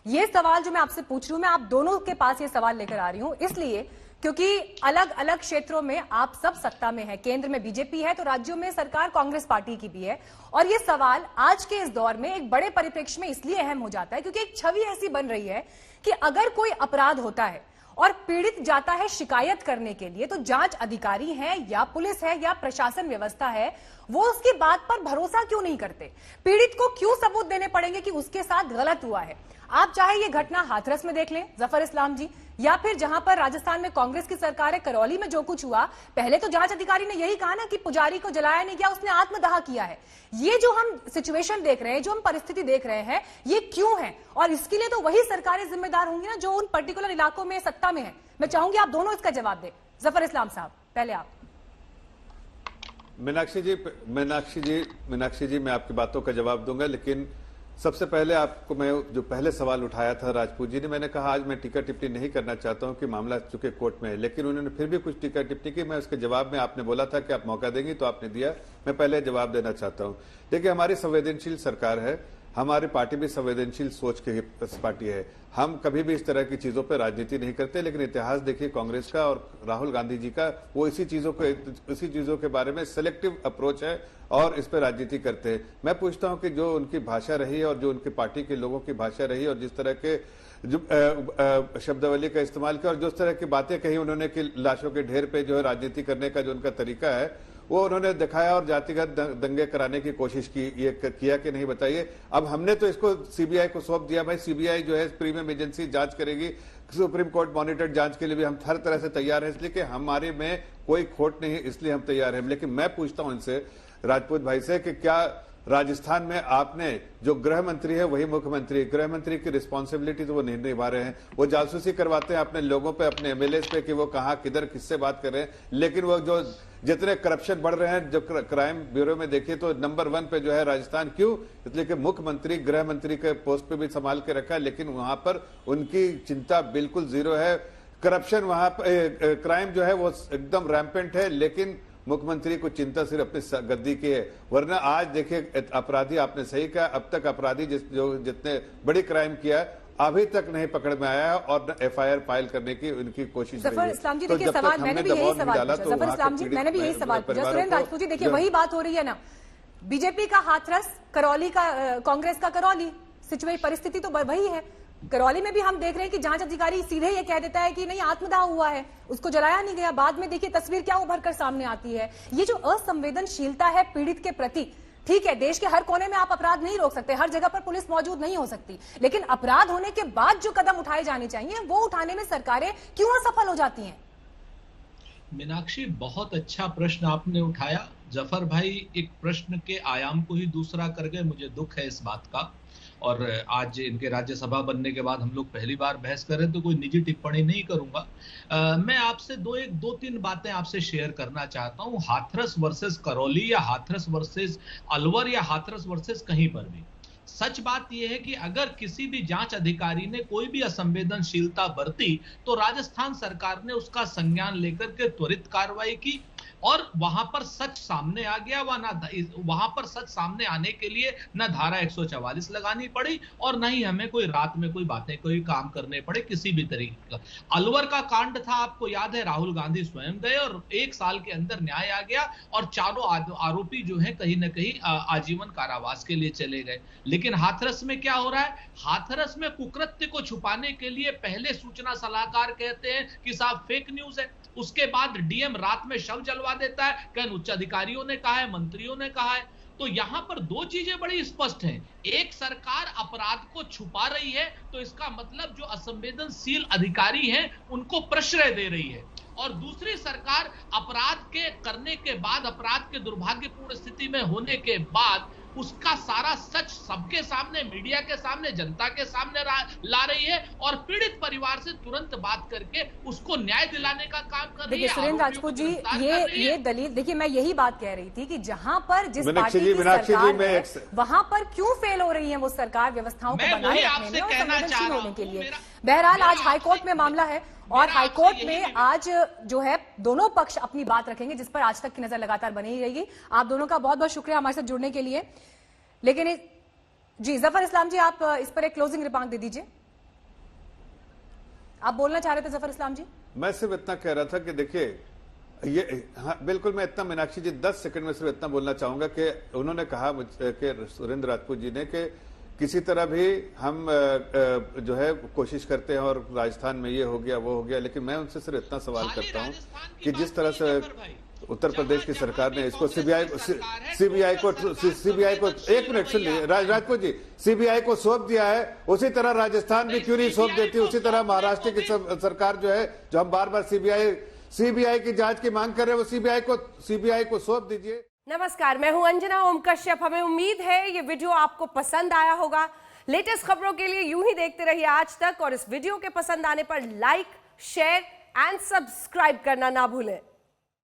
ये सवाल जो मैं आपसे पूछ रही हूं, मैं आप दोनों के पास ये सवाल लेकर आ रही हूं इसलिए क्योंकि अलग अलग क्षेत्रों में आप सब सत्ता में है, केंद्र में बीजेपी है तो राज्यों में सरकार कांग्रेस पार्टी की भी है। और ये सवाल आज के इस दौर में एक बड़े परिप्रेक्ष्य में इसलिए अहम हो जाता है क्योंकि एक छवि ऐसी बन रही है कि अगर कोई अपराध होता है और पीड़ित जाता है शिकायत करने के लिए, तो जांच अधिकारी है या पुलिस है या प्रशासन व्यवस्था है, वो उसकी बात पर भरोसा क्यों नहीं करते? पीड़ित को क्यों सबूत देने पड़ेंगे कि उसके साथ गलत हुआ है? आप चाहे ये घटना हाथरस में देख लें जफर इस्लाम जी, या फिर जहां पर राजस्थान में कांग्रेस की सरकार है, करौली में जो कुछ हुआ, पहले तो जांच अधिकारी ने यही कहा ना कि पुजारी को जलाया नहीं गया, उसने आत्मदाह किया है। ये जो हम सिचुएशन देख रहे हैं, जो हम परिस्थिति देख रहे हैं, ये क्यों है? और इसके लिए तो वही सरकारें जिम्मेदार होंगी ना जो उन पर्टिकुलर इलाकों में सत्ता में है। मैं चाहूंगी आप दोनों इसका जवाब दें। जफर इस्लाम साहब, पहले आप। मीनाक्षी जी, मैं आपकी बातों का जवाब दूंगा, लेकिन सबसे पहले आपको मैं जो पहले सवाल उठाया था राजपूत जी ने, मैंने कहा आज मैं टीका टिप्पणी नहीं करना चाहता हूं कि मामला चूंकि कोर्ट में है, लेकिन उन्होंने फिर भी कुछ टीका टिप्पणी की। मैं उसके जवाब में, आपने बोला था कि आप मौका देंगी तो आपने दिया, मैं पहले जवाब देना चाहता हूं। देखिए, हमारी संवेदनशील सरकार है, हमारी पार्टी भी संवेदनशील सोच की पार्टी है। हम कभी भी इस तरह की चीजों पर राजनीति नहीं करते, लेकिन इतिहास देखिए कांग्रेस का और राहुल गांधी जी का, वो इसी चीजों के बारे में सिलेक्टिव अप्रोच है और इस पर राजनीति करते हैं। मैं पूछता हूं कि जो उनकी भाषा रही है और जो उनकी पार्टी के लोगों की भाषा रही है और जिस तरह के शब्दावली का इस्तेमाल किया और जिस तरह की बातें कही उन्होंने कि लाशों के ढेर पे जो है राजनीति करने का जो उनका तरीका है वो उन्होंने दिखाया और जातिगत दंगे कराने की कोशिश की। ये किया कि नहीं बताइए? अब हमने तो इसको सीबीआई को सौंप दिया। भाई, सीबीआई जो है प्रीमियम एजेंसी जांच करेगी, सुप्रीम कोर्ट मॉनिटर्ड जांच के लिए भी हम हर तरह से तैयार हैं, इसलिए कि हमारे में कोई खोट नहीं है, इसलिए हम तैयार हैं। लेकिन मैं पूछता हूं इनसे, राजपूत भाई से, कि क्या राजस्थान में आपने जो गृह मंत्री है वही मुख्यमंत्री, गृह मंत्री की रिस्पॉन्सिबिलिटी तो वो नहीं निभा रहे हैं। वो जासूसी करवाते हैं अपने लोगों पे, अपने एमएलए पे कि वो कहां किधर किससे बात कर रहे हैं, लेकिन वो जो जितने करप्शन बढ़ रहे हैं, जो क्राइम ब्यूरो में देखिए तो नंबर 1 पे जो है राजस्थान। क्यों? इसलिए कि मुख्यमंत्री गृह मंत्री के पोस्ट पे भी संभाल के रखा है, लेकिन वहां पर उनकी चिंता बिल्कुल जीरो है। करप्शन वहां पर, क्राइम जो है वो एकदम रैम्पेंट है, लेकिन मुख्यमंत्री को चिंता सिर्फ अपनी गद्दी की है। वरना आज देखिए, अपराधी, आपने सही कहा, अब तक अपराधी जितने बड़ी क्राइम किया अभी तक नहीं पकड़ में आया और एफआईआर फाइल करने की उनकी कोशिश जफर इस्लाम जी, देखिए सवाल मैंने भी यही सवाल पूछा। जफर इस्लाम जी, मैंने भी यही सवाल पूछा। सुरेंद्र राजपूत जी, देखिए वही बात हो रही है ना, बीजेपी का हाथरस, करौली का कांग्रेस का करौली, सिचुएशन परिस्थिति तो वही है। करौली में भी हम देख रहे हैं कि जांच अधिकारी सीधे ये कह देता है कि नहीं, आत्मदाह हुआ है, उसको जलाया नहीं गया। बाद में देखिए तस्वीर क्या उभर कर सामने आती है। ये जो असंवेदनशीलता है पीड़ित के प्रति, ठीक है, देश के हर कोने में आप अपराध नहीं रोक सकते, हर जगह पर पुलिस मौजूद नहीं हो सकती, लेकिन अपराध होने के बाद जो कदम उठाए जाने चाहिए वो उठाने में सरकारें क्यों असफल हो जाती हैं? मीनाक्षी, बहुत अच्छा प्रश्न आपने उठाया। जफर भाई एक प्रश्न के आयाम को ही दूसरा कर गए, मुझे दुख है इस बात का। और आज इनके राज्यसभा बनने के बाद हम लोग पहली बार बहस कर रहे हैं, तो कोई निजी टिप्पणी नहीं करूंगा। मैं आपसे दो तीन बातें आपसे शेयर करना चाहता हूं। हाथरस वर्सेस करौली या हाथरस वर्सेस अलवर या हाथरस वर्सेस कहीं पर भी, सच बात यह है कि अगर किसी भी जांच अधिकारी ने कोई भी असंवेदनशीलता बरती तो राजस्थान सरकार ने उसका संज्ञान लेकर के त्वरित कार्रवाई की और वहां पर सच सामने आ गया। वहां पर सच सामने आने के लिए न धारा 144 लगानी पड़ी और न ही हमें कोई रात में कोई काम करने पड़े किसी भी तरीके का। अलवर का कांड था, आपको याद है, राहुल गांधी स्वयं गए और 1 साल के अंदर न्याय आ गया और चारों आरोपी जो है कहीं ना कहीं आजीवन कारावास के लिए चले गए। लेकिन हाथरस में क्या हो रहा है? हाथरस में कुकृत्य को छुपाने के लिए पहले सूचना सलाहकार कहते हैं कि साहब फेक न्यूज है, उसके बाद डीएम रात में शव जलवा देता है, कहीं उच्च अधिकारियों ने कहा है, मंत्रियों ने कहा है। तो यहां पर दो चीजें बड़ी स्पष्ट हैं। एक, सरकार अपराध को छुपा रही है तो इसका मतलब जो असंवेदनशील अधिकारी हैं उनको प्रश्रय दे रही है, और दूसरी, सरकार अपराध के करने के बाद, अपराध के दुर्भाग्यपूर्ण स्थिति में होने के बाद उसका सारा सच सबके सामने, मीडिया के सामने, जनता के सामने ला रही है और पीड़ित परिवार से तुरंत बात करके उसको न्याय दिलाने का काम कर रही है। सुरेंद्र राजपूत जी, ये दलील देखिए, मैं यही बात कह रही थी कि जहां पर जिस पार्टी की सरकार है वहां पर क्यों फेल हो रही है वो सरकार व्यवस्थाओं को बनाए रखने में और संवेदनशील होने के लिए। बहरहाल आज हाईकोर्ट में मामला है और हाईकोर्ट में आज जो है दोनों पक्ष अपनी बात रखेंगे, जिस पर आज तक की नजर लगातार बनी ही रहेगी। आप दोनों का बहुत बहुत शुक्रिया हमारे साथ जुड़ने के लिए। लेकिन जी जफर इस्लाम जी, आप इस पर एक क्लोजिंग रिमार्क दे दीजिए। आप बोलना चाह रहे थे जफर इस्लाम जी? मैं सिर्फ इतना कह रहा था कि देखिए ये, हाँ बिल्कुल, मैं इतना, मीनाक्षी जी 10 सेकंड में सिर्फ इतना बोलना चाहूंगा कि उन्होंने कहा कि सुरेंद्र राजपूत जी ने कि किसी तरह भी हम जो है कोशिश करते हैं और राजस्थान में ये हो गया वो हो गया, लेकिन मैं उनसे सिर्फ इतना सवाल करता हूं कि जिस तरह से उत्तर प्रदेश की सरकार ने इसको सीबीआई को एक मिनट सुन लीजिए राजपूत जी, सीबीआई को सौंप दिया है, उसी तरह राजस्थान भी क्यों नहीं सौंप देती? उसी तरह महाराष्ट्र की सरकार जो है, जो हम बार बार सीबीआई की जांच की मांग कर रहे हैं, वो सीबीआई को सौंप दीजिए। नमस्कार, मैं हूं अंजना ओम कश्यप। हमें उम्मीद है ये वीडियो आपको पसंद आया होगा। लेटेस्ट खबरों के लिए यूं ही देखते रहिए आज तक, और इस वीडियो के पसंद आने पर लाइक, शेयर एंड सब्सक्राइब करना ना भूलें।